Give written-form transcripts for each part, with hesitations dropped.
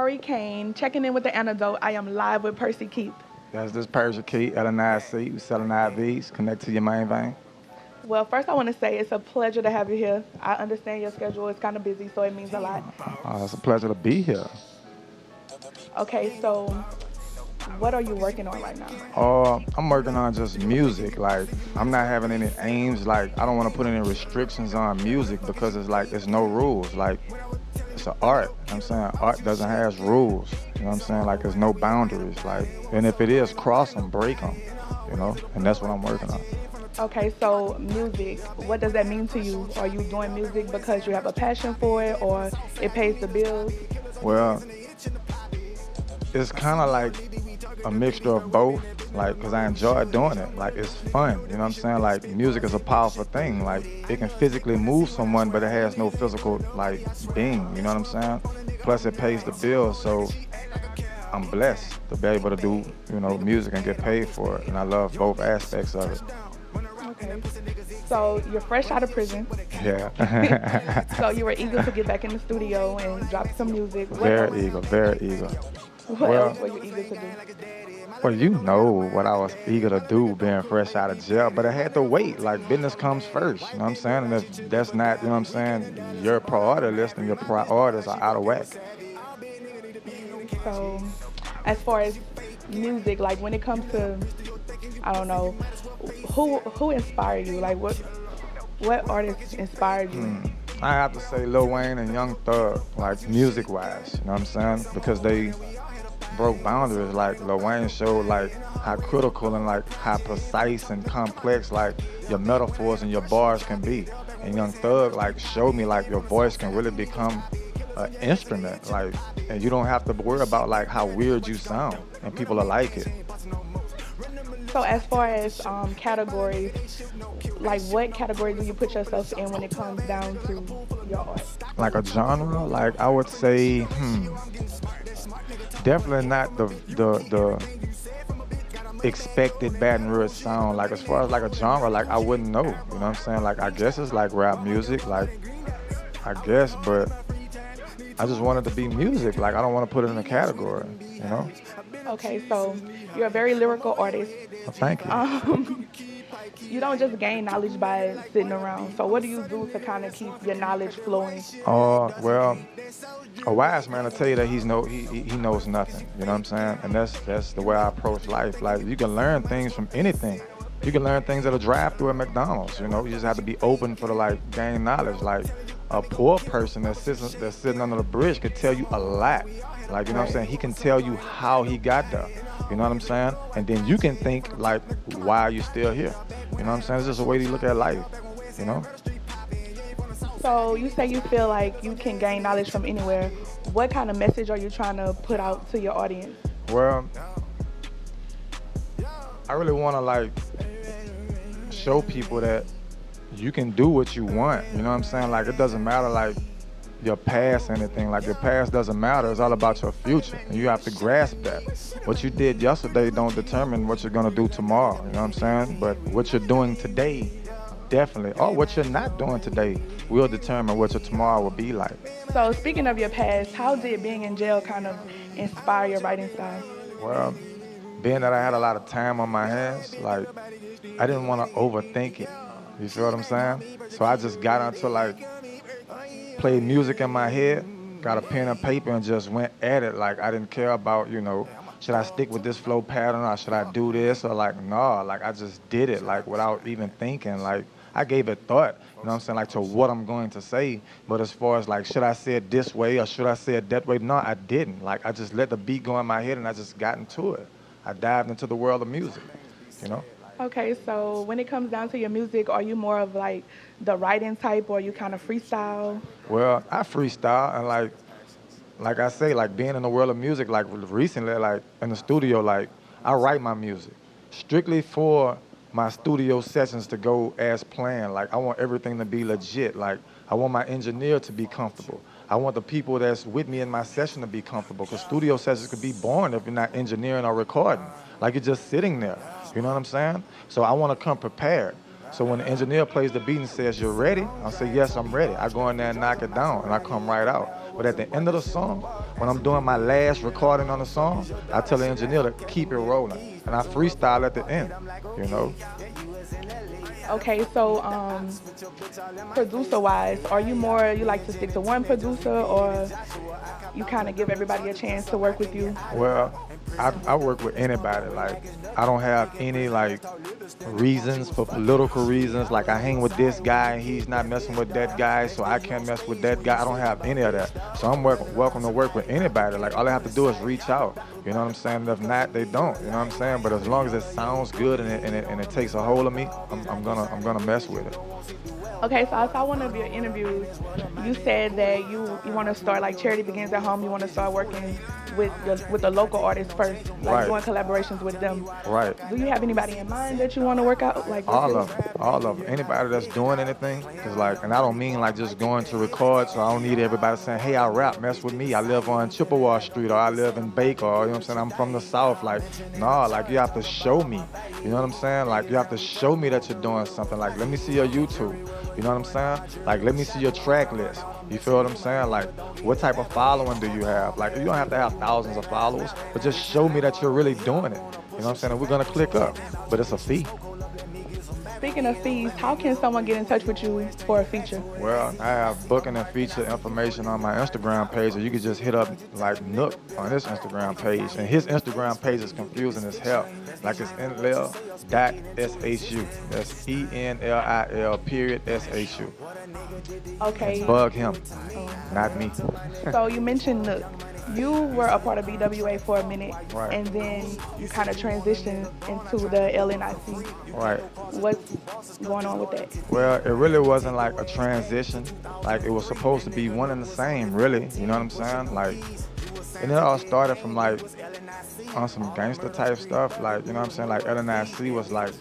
Rari Cain, checking in with the Antidote. I am live with Percy Keith. That's this Percy Keith at a 9C. We selling IVs. Connect to your main vein. Well, first I want to say it's a pleasure to have you here. I understand your schedule is kind of busy, so it means a lot. It's a pleasure to be here. Okay, so what are you working on right now? I'm working on just music. Like, I'm not having any aims. Like, I don't want to put any restrictions on music because it's like, there's no rules. Like, it's an art. You know what I'm saying? Art doesn't have rules. You know what I'm saying? Like, there's no boundaries. Like, and if it is, cross them, break them. You know? And that's what I'm working on. Okay, so music, what does that mean to you? Are you doing music because you have a passion for it or it pays the bills? Well, it's kind of like a mixture of both, like, because I enjoy doing it. Like, it's fun, you know what I'm saying? Like, music is a powerful thing. Like, it can physically move someone, but it has no physical, like, being, you know what I'm saying? Plus, it pays the bills, so I'm blessed to be able to do, you know, music and get paid for it, and I love both aspects of it. Okay, so you're fresh out of prison. Yeah. So you were eager to get back in the studio and drop some music. Very eager, very eager. What else were you eager to do? Well, you know what I was eager to do being fresh out of jail, but I had to wait. Like, business comes first, you know what I'm saying? And if that's not, you know what I'm saying, your priority list and your priorities are out of whack. So, as far as music, like when it comes to, I don't know, who inspired you? Like what artists inspired you? I have to say Lil Wayne and Young Thug, like music-wise, you know what I'm saying? Because they broke boundaries. Like, Lil Wayne showed like how critical and like how precise and complex like your metaphors and your bars can be. And Young Thug like showed me like your voice can really become an instrument, like, and you don't have to worry about like how weird you sound, and people will like it. So as far as categories, like what category do you put yourself in when it comes down to your art? Like a genre, like I would say, definitely not the expected Baton Rouge sound. Like, as far as like a genre, like I wouldn't know. You know what I'm saying? Like, I guess it's like rap music, like I guess, but I just want it to be music. Like, I don't want to put it in a category, you know? Okay, so you're a very lyrical artist. Well, thank you. You don't just gain knowledge by sitting around. So what do you do to kind of keep your knowledge flowing? Well, a wise man will tell you that he knows nothing. You know what I'm saying? And that's the way I approach life. Like, you can learn things from anything. You can learn things at a drive-thru at McDonald's. You know, you just have to be open for the like gain knowledge. Like, a poor person that's sitting under the bridge could tell you a lot. Like, you know what I'm saying? He can tell you how he got there. You know what I'm saying? And then you can think, like, why are you still here? You know what I'm saying? It's just a way to look at life, you know? So you say you feel like you can gain knowledge from anywhere. What kind of message are you trying to put out to your audience? Well, I really want to, like, show people that you can do what you want. You know what I'm saying? Like, it doesn't matter, like, your past or anything. Like, your past doesn't matter. It's all about your future. And you have to grasp that. What you did yesterday don't determine what you're gonna do tomorrow. You know what I'm saying? But what you're doing today, definitely, or what you're not doing today, will determine what your tomorrow will be like. So speaking of your past, how did being in jail kind of inspire your writing style? Well, being that I had a lot of time on my hands, like, I didn't want to overthink it. You see what I'm saying? So I just got into, like, played music in my head, got a pen and paper, and just went at it. Like, I didn't care about, you know, should I stick with this flow pattern or should I do this? Or like, no, like, I just did it, like, without even thinking. Like, I gave it thought, you know what I'm saying, like, to what I'm going to say. But as far as, like, should I say it this way or should I say it that way? No, I didn't. Like, I just let the beat go in my head and I just got into it. I dived into the world of music, you know? Okay, so when it comes down to your music, are you more of like the writing type or you kind of freestyle? Well, I freestyle, and like I say, like, being in the world of music, like recently, like in the studio, like, I write my music strictly for my studio sessions to go as planned. Like, I want everything to be legit. Like, I want my engineer to be comfortable. I want the people that's with me in my session to be comfortable, because studio sessions could be boring if you're not engineering or recording. Like, you're just sitting there. You know what I'm saying? So I want to come prepared. So when the engineer plays the beat and says, "You're ready?" I'll say, "Yes, I'm ready." I go in there and knock it down, and I come right out. But at the end of the song, when I'm doing my last recording on the song, I tell the engineer to keep it rolling, and I freestyle at the end, you know. Okay, so producer-wise, are you more, you like to stick to one producer, or you kind of give everybody a chance to work with you? Well, I work with anybody. Like, I don't have any like reasons for political reasons. Like, I hang with this guy, he's not messing with that guy, so I can't mess with that guy. I don't have any of that. So I'm welcome to work with anybody. Like, all I have to do is reach out. You know what I'm saying? If not, they don't. You know what I'm saying? But as long as it sounds good and it takes a hold of me, I'm gonna mess with it. Okay, so I saw one of your interviews. You said that you want to start, like, charity begins at home. You want to start working with the local artists first, like Right. doing collaborations with them. Right. Do you have anybody in mind that you want to work out, like, with All you? of them. Anybody that's doing anything, cause like, and I don't mean like just going to record. So I don't need everybody saying, "Hey, I rap, mess with me. I live on Chippewa Street, or I live in Baker, or you know what I'm saying, I'm from the South." Like, no, like you have to show me. You know what I'm saying? Like, you have to show me that you're doing something. Like, let me see your YouTube. You know what I'm saying? Like, let me see your track list. You feel what I'm saying? Like, what type of following do you have? Like, you don't have to have thousands of followers, but just show me that you're really doing it. You know what I'm saying? And we're gonna click up, but it's a fee. Speaking of fees, how can someone get in touch with you for a feature? Well, I have booking and feature information on my Instagram page, or you can just hit up like Nook on his Instagram page. And his Instagram page is confusing as hell. Like, it's Inlil.shu. That's ENLIL.SHU. Okay. Bug him, not me. So you mentioned Nook. You were a part of BWA for a minute, Right. and then you kind of transitioned into the LNIC. Right. What's going on with that? Well, it really wasn't like a transition. Like, it was supposed to be one and the same, really. You know what I'm saying? Like, and it all started from like on some gangster type stuff. Like, you know what I'm saying? Like, LNIC was like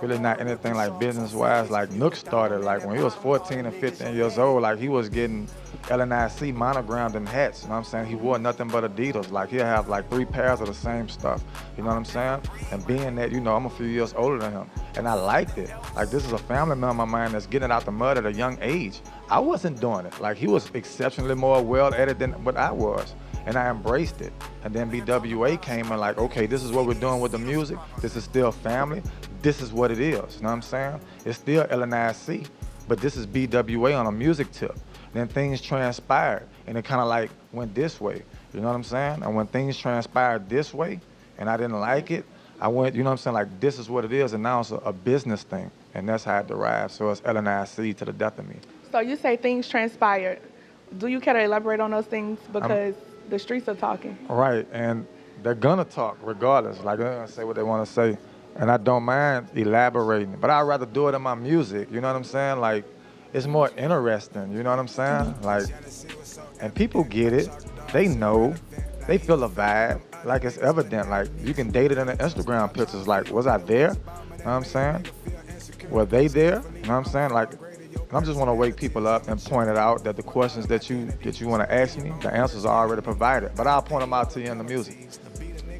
really not anything like business-wise. Like, Nook started like when he was 14 and 15 years old. Like, he was getting LNIC monogrammed in hats. You know what I'm saying? He wore nothing but Adidas. Like, he'll have like 3 pairs of the same stuff. You know what I'm saying? And being that, you know, I'm a few years older than him, and I liked it. Like, this is a family member of mine that's getting out the mud at a young age. I wasn't doing it. Like, he was exceptionally more well-edited than what I was, and I embraced it. And then BWA came and like, okay, this is what we're doing with the music. This is still family. This is what it is. You know what I'm saying? It's still LNIC, but this is BWA on a music tip. Then things transpired, and it kind of like went this way. You know what I'm saying? And when things transpired this way, and I didn't like it, I went, you know what I'm saying, like, this is what it is, and now it's a business thing, and that's how it derived. So it's LNIC to the death of me. So you say things transpired. Do you care to elaborate on those things? Because the streets are talking. Right, and they're gonna talk regardless. Like, they're gonna say what they want to say, and I don't mind elaborating, but I'd rather do it in my music. You know what I'm saying? Like, it's more interesting. You know what I'm saying? Like, and people get it. They know. They feel the vibe. Like, it's evident. Like, you can date it in the Instagram pictures. Like, was I there? You know what I'm saying? Were they there? You know what I'm saying? Like, I just want to wake people up and point it out that the questions that you want to ask me, the answers are already provided. But I'll point them out to you in the music.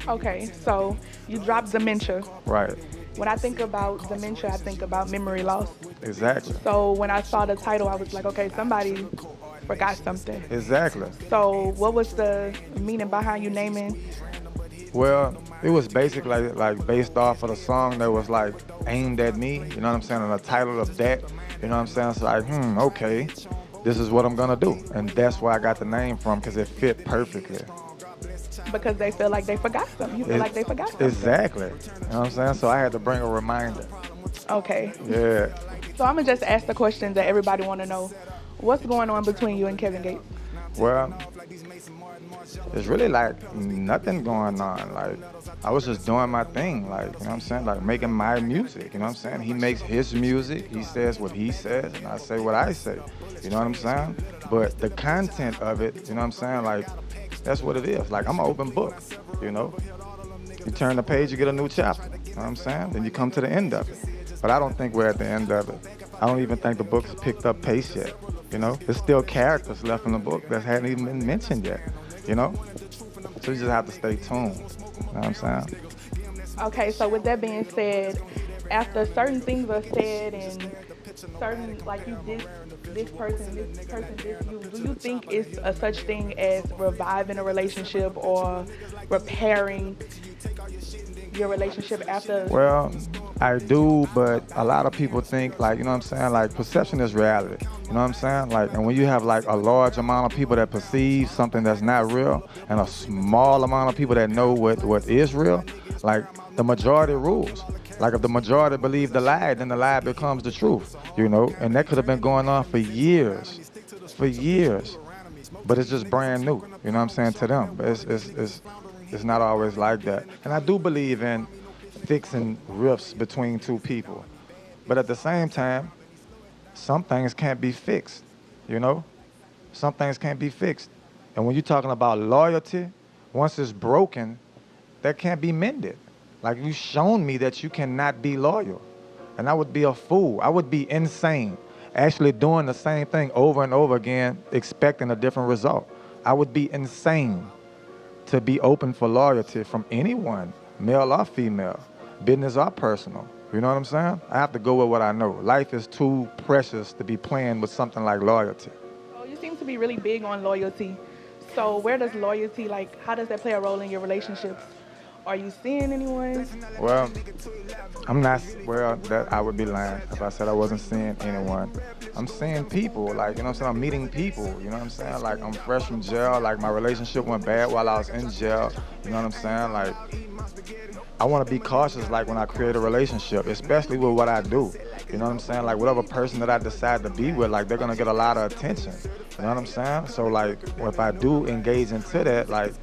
Okay, so you dropped dementia. Right. When I think about dementia, I think about memory loss. Exactly. So when I saw the title, I was like, okay, somebody forgot something. Exactly. So what was the meaning behind you naming? Well, it was basically like based off of the song that was like aimed at me, you know what I'm saying, and the title of that, you know what I'm saying? It's like, okay, this is what I'm gonna do. And that's where I got the name from, because it fit perfectly. Because they feel like they forgot something. You feel like they forgot something. Exactly. You know what I'm saying? So I had to bring a reminder. Okay. Yeah. So I'm gonna just ask the question that everybody want to know. What's going on between you and Kevin Gates? Well, it's really like nothing going on. Like, I was just doing my thing, like, you know what I'm saying? Like, making my music, you know what I'm saying? He makes his music, he says what he says, and I say what I say. You know what I'm saying? But the content of it, you know what I'm saying? Like, that's what it is. Like, I'm an open book, you know? You turn the page, you get a new chapter, you know what I'm saying? Then you come to the end of it. But I don't think we're at the end of it. I don't even think the book has picked up pace yet, you know? There's still characters left in the book that hadn't even been mentioned yet, you know? So you just have to stay tuned, you know what I'm saying? Okay, so with that being said, after certain things are said and certain, like, you this person, this you, do you think it's a such thing as reviving a relationship or repairing your relationship after? Well, I do, but a lot of people think like, you know what I'm saying? Like perception is reality. You know what I'm saying? Like, and when you have like a large amount of people that perceive something that's not real and a small amount of people that know what is real, like the majority rules. Like if the majority believe the lie, then the lie becomes the truth, you know? And that could have been going on for years, for years. But it's just brand new, you know what I'm saying, to them. But it's not always like that. And I do believe in fixing rifts between two people. But at the same time, some things can't be fixed, you know? Some things can't be fixed. And when you're talking about loyalty, once it's broken, that can't be mended. Like you've shown me that you cannot be loyal. And I would be a fool. I would be insane actually doing the same thing over and over again, expecting a different result. I would be insane to be open for loyalty from anyone, male or female, business or personal. You know what I'm saying? I have to go with what I know. Life is too precious to be playing with something like loyalty. Oh, you seem to be really big on loyalty. So where does loyalty, like, how does that play a role in your relationships? Are you seeing anyone? Well, I'm not, well, that I would be lying if I said I wasn't seeing anyone. I'm seeing people, like, you know what I'm saying? I'm meeting people, you know what I'm saying? Like, I'm fresh from jail, like, my relationship went bad while I was in jail, you know what I'm saying? Like, I want to be cautious, like, when I create a relationship, especially with what I do, you know what I'm saying? Like, whatever person that I decide to be with, like, they're going to get a lot of attention, you know what I'm saying? So, like, if I do engage into that, like,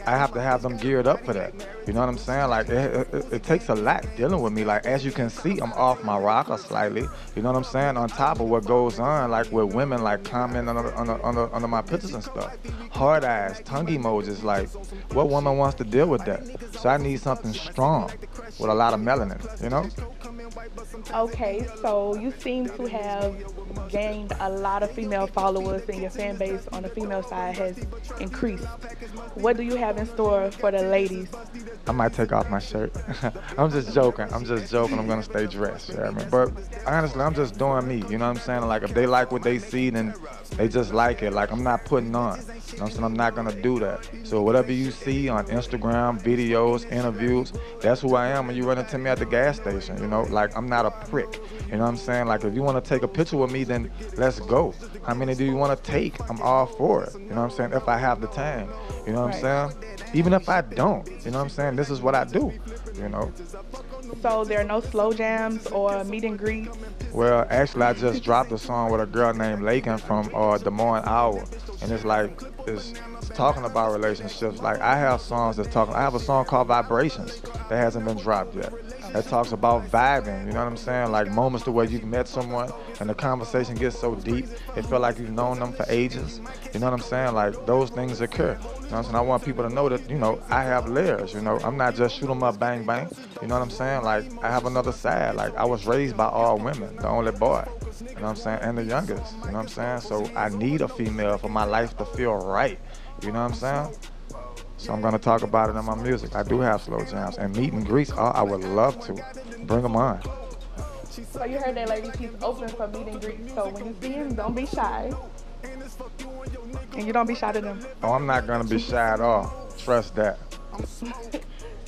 I have to have them geared up for that. You know what I'm saying? Like, it takes a lot dealing with me. Like, as you can see, I'm off my rocker slightly. You know what I'm saying? On top of what goes on, like, with women, like, commenting under my pictures and stuff. Hard eyes, tongue emojis, like, what woman wants to deal with that? So I need something strong with a lot of melanin, you know? Okay, so you seem to have gained a lot of female followers and your fan base on the female side has increased. What do you have in store for the ladies? I might take off my shirt. I'm just joking. I'm going to stay dressed. You know what I mean? But honestly, I'm just doing me. You know what I'm saying? Like, if they like what they see, then they just like it. Like, I'm not putting on. You know what I'm saying? I'm not going to do that. So whatever you see on Instagram, videos, interviews, that's who I am when you run into me at the gas station. You know, like, I'm not a prick. You know what I'm saying? Like, if you want to take a picture with me, then let's go. How many do you want to take? I'm all for it. You know what I'm saying? If I have the time. You know what I'm saying? Even if I don't, you know what I'm saying? This is what I do, you know? So there are no slow jams or meet and greets? Well, actually, I just dropped a song with a girl named Lakin from Des Moines, Iowa. And it's like, it's talking about relationships. Like, I have songs that's talking, I have a song called Vibrations that hasn't been dropped yet. That talks about vibing, you know what I'm saying? Like moments to where you've met someone and the conversation gets so deep, it feel like you've known them for ages. You know what I'm saying? Like, those things occur. You know what I'm saying? I want people to know that, you know, I have layers, you know? I'm not just shoot 'em up, bang, bang. You know what I'm saying? Like, I have another side. Like, I was raised by all women, the only boy. You know what I'm saying? And the youngest, you know what I'm saying? So I need a female for my life to feel right. You know what I'm saying? So I'm gonna talk about it in my music. I do have slow jams and meet and greets. Oh, I would love to. Bring them on. So you heard that, lady. She's open for meet and greets. So when you see him, don't be shy. And you don't be shy to them. Oh, I'm not gonna be shy at all. Trust that.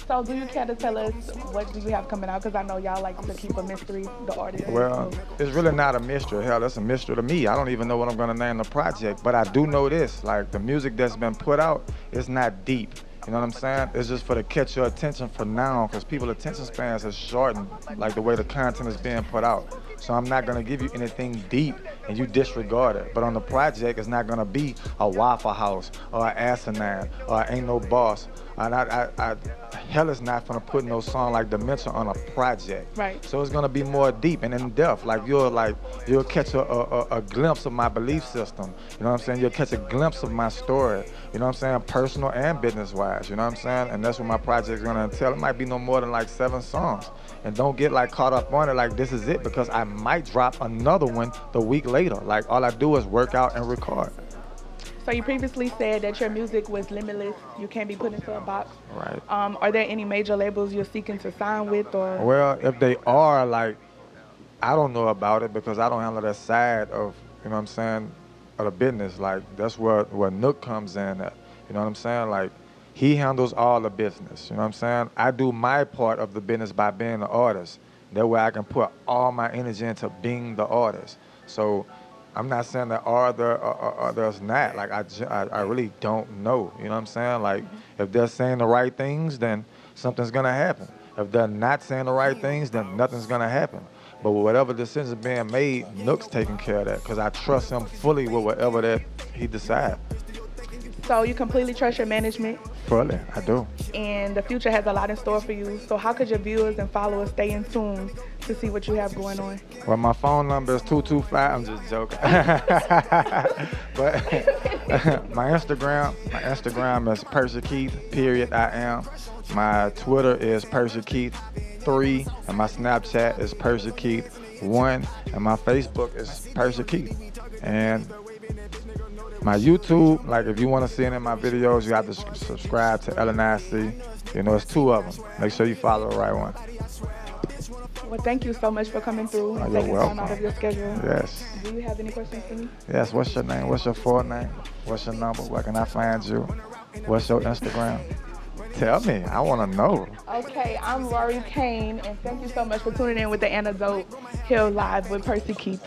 So do you care to tell us what do you have coming out? Because I know y'all like to keep a mystery, the artist. Well, it's really not a mystery. Hell, that's a mystery to me. I don't even know what I'm gonna name the project, but I do know this. Like, the music that's been put out is not deep. You know what I'm saying? It's just for to catch your attention for now, because people's attention spans are shortened, like the way the content is being put out. So I'm not gonna give you anything deep and you disregard it. But on the project, it's not gonna be a Waffle House or an Asinine or Ain't No Boss. And hell is not gonna put no song like Dementia on a project. Right. So it's gonna be more deep and in depth. Like, you'll catch a glimpse of my belief system. You know what I'm saying? You'll catch a glimpse of my story. You know what I'm saying? Personal and business wise. You know what I'm saying? And that's what my project's gonna entail. It might be no more than like 7 songs. And don't get like caught up on it like this is it, because I might drop another one the week later. Like, all I do is work out and record. So you previously said that your music was limitless. You can't be put into a box. Right. Are there any major labels you're seeking to sign with, or? Well, if they are, like, I don't know about it because I don't handle that side of you know what I'm saying, of the business. Like, that's where Nook comes in at. You know what I'm saying? Like, he handles all the business. You know what I'm saying? I do my part of the business by being the artist. That way I can put all my energy into being the artist. So I'm not saying that others not. Like, I really don't know. You know what I'm saying? Like, if they're saying the right things, then something's going to happen. If they're not saying the right things, then nothing's going to happen. But whatever decisions being made, Nook's taking care of that because I trust him fully with whatever that he decides. So you completely trust your management? Fully, I do. And the future has a lot in store for you. So how could your viewers and followers stay in tune to see what you have going on? Well, my phone number is 225. I'm just joking. But my Instagram is Percy Keith, period, I am. My Twitter is Percy Keith 3, and my Snapchat is Percy Keith 1, and my Facebook is Percy Keith. And my YouTube, like if you want to see any of my videos, you have to subscribe to LNIC. You know, it's 2 of them. Make sure you follow the right one. Well, thank you so much for coming through and taking time out of your schedule. Yes. Do you have any questions for me? Yes. What's your name? What's your full name? What's your number? Where can I find you? What's your Instagram? Tell me. I want to know. Okay, I'm Rari Cain, and thank you so much for tuning in with the Antidote here live with Percy Keith.